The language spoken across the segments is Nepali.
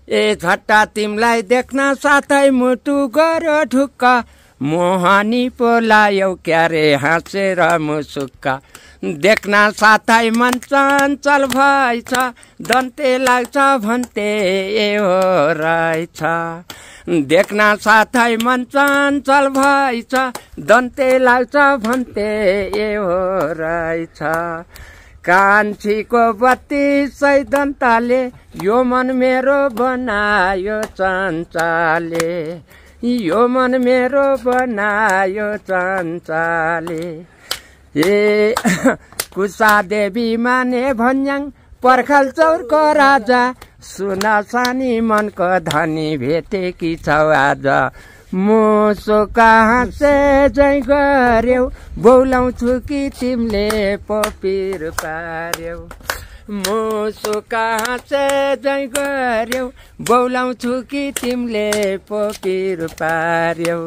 ए झट्टा तिमलाई देख्न साथै मुटु गर्यो ढुक्क मोहनी पोलायौ क्यारे हाँसेर मुसुक्क देख्न साथै मन चञ्चल भएछ दन्ते लाग्छ भन्ते ए हो रहेछ देख्न साथै मन चञ्चल भएछ दन्ते लाग्छ भन्ते ए हो रहेछ कान्छीको बत्ती सैदन्ताले यो मन मेरो बनायो चञ्चले यो मन मेरो बनायो चञ्चले ए कुसा देवी माने भन्याङ पर्खाल चौरको राजा सुन सानी मनको धनी भेटेकी छौ आज मुसो कहाँ से जै गर्यौ बोलाउँछु कि तिमीले पपिर पार्यौ मुसो कहाँ से जै गर्यौ बोलाउँछु कि तिमीले पपिर पार्यौ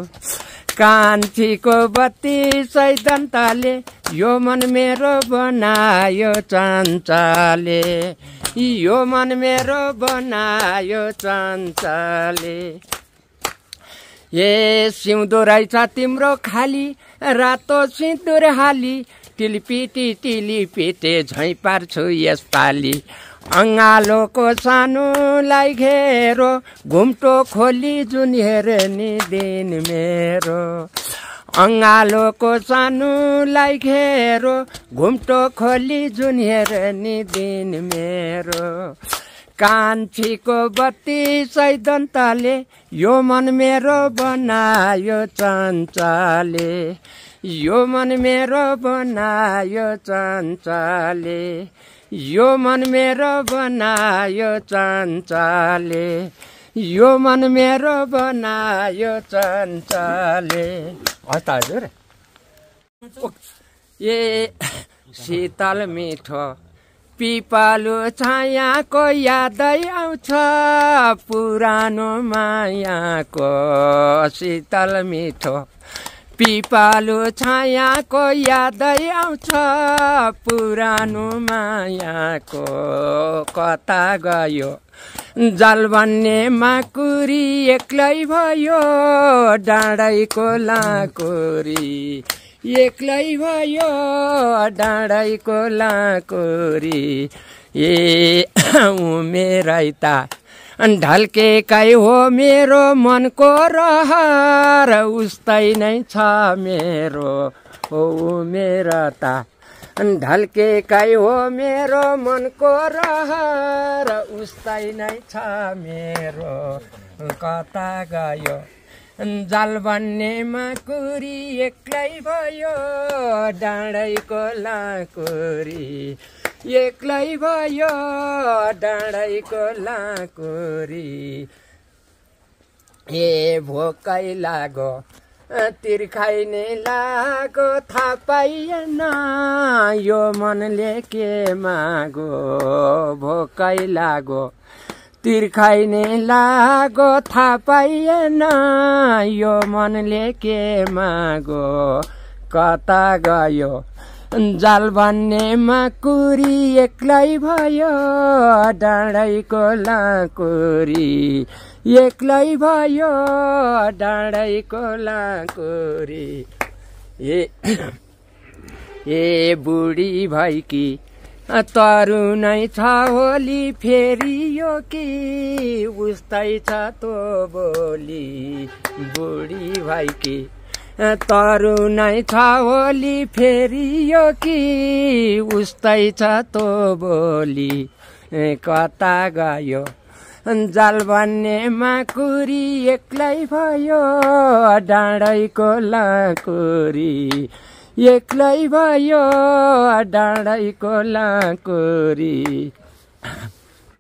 कान्छीको बत्ती सैदन्ताले यो मन मेरो बनायो चञ्चले यो मन मेरो बनायो चञ्चले ए सिउँदो रहेछ तिम्रो खाली रातो सिन्दुर हाली टिलिपिटी टिलिपिटे झैँ पार्छु यसपालि अङ्गालोको सानोलाई घेरो घुम्टो खोली जुन हेर्ने दिन मेरो अङ्गालोको सानोलाई घेरो घुम्टो खोली जुन हेर्ने दिन मेरो कान्छीको बत्ती सैदन्ताले यो मन मेरो बनायो चञ्चले यो मन मेरो बनायो चञ्चले यो मन मेरो बनायो चञ्चले यो मन मेरो बनायो चञ्चले हस् हजुर ए शीतल मिठो पिपालु छायाको यादै आउँछ पुरानो मायाको शीतल मिठो पिपालु छायाको यादै आउँछ पुरानो मायाको कता गयो जल भन्ने माकुरी एक्लै भयो डाँडैको लाकुरी एक्लै भयो डाँडैको लाकुरी ए उमेरै त ढल्केकै हो मेरो मनको रहर उस्तै नै छ मेरो हो मेरो त ढल्केकै हो मेरो मनको रहर उस्तै नै छ मेरो कता गयो जाल बन्ने माकुरी एक्लै भयो डाँडैको लाकुरी एक्लै भयो डाँडैको लाकुरी ए भोकै लागो तिर्खाइ नै लागो थाहा पाइएन यो मनले के मागो भोकै लागो तिर्खाइ नै लागो थाहा पाइएन यो मनले के मागो कता गयो जाल भन्ने माकुरी एक्लै भयो डाँडैको लाकुरी एक्लै भयो डाँडैको लाकुरी ए बुढी भइकी तरुनै छ होली फेरि यो कि उस्तै छ तो बोली बुढी भइकी तरुनै छ होली फेरि यो कि उस्तै छ तो बोली कता गयो जाल भन्ने माकुरी एक्लै भयो डाँडैको लाकुरी एक्लै भयो डाँडैको लाकुरी